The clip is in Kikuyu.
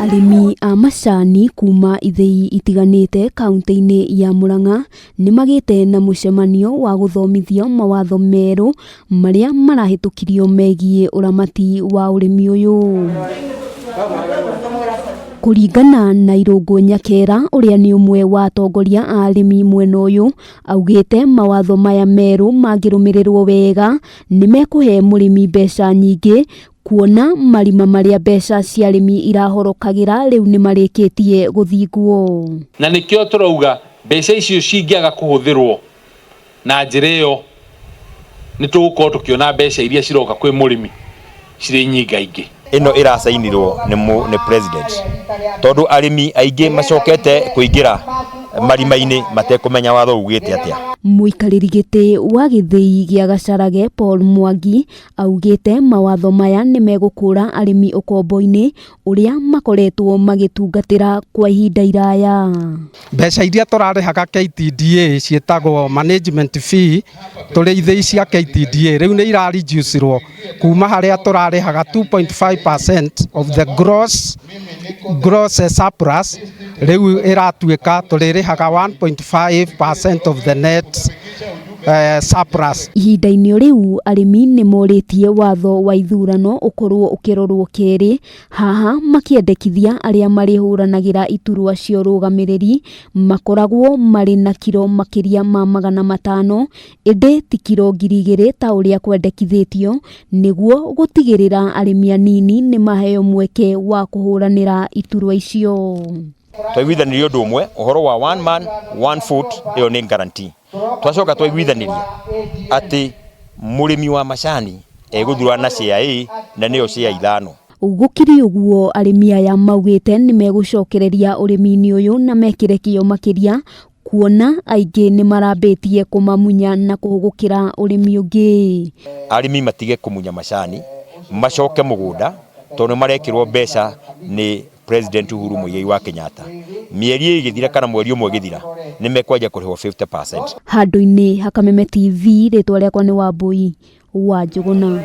Arimi a macani kuma ithei itiganite kaunti-ini ya Murang'a nimagite na mucemanio wa guthomithio mawatho meru maria marahitukirio megie uramati wa urimi uyu. Kuringana na Irungu Nyakera uria ni umwe wa atongoria a arimi mwena uyu, augite mawatho maya meru mangirumirirwo wega nimekuhe murimi mbeca nyingi, kuona marima maria mbeca cia arimi irahorokagira riu ni marikitie guthingwo. Na nikio turauga mbeca icio cingiaga kuhuthirwo na njira iyo nitugukorwo tukiona mbeca iria ciroka kwi murimi ciri nyingaingi. Ino irasainirwo ni president tondu arimi aingi macokete kuingira marima-ini matekumenya watho ugite atia. Muikariri giti wa githii gia Gacarage Paul Mwangi augite mawatho maya nimegukura arimi ukombo-ini uria makoretwo magitungatira kwa ihinda iraya. Mbeca iria turarehaga KTDA cietagwo management fee turi ithii cia KTDA riu ni ira reducerwo kuma haria turarehaga 2.5% of the gross surplus riu iratuika turirehaga 1.5% of the net surplus. Ihinda-ini riu arimi ni moritie watho wa ithurano ukorwo ukirorwo keri, haha makiendekithia aria marihuranagira iturwa cia rugamiriri makoragwo mari na kiro makiria ma 500 indi ti kiro 2,000 ta uria kwendekithitio, niguo gutigirira arimi anini ni maheo mweke wa kuhuranira iturwa icio. Twaiguithanirie undu umwe uhoro wa one man one foot iyo ni guarantee. Twacoka twaiguithanirie ati murimi wa macani eguthura na CIA na niyo CIA 5. Gukiri uguo arimi aya maugite ni megucokereria urimi-ini uyu na mekire kio makiria, kuona aingi ni marambitie kumamunya na kuhugukira urimi ungi. Arimi matige kumunya macani macoke mugunda tondu marekirwo mbeca ni President Uhuru Muigai wa Kenyatta. Mieri igithira kana mweri umwe githira nimekwaja kurihwo 50%. Handu-ini Hakameme TV ritwa riakwa ni Wambui wa Njuguna.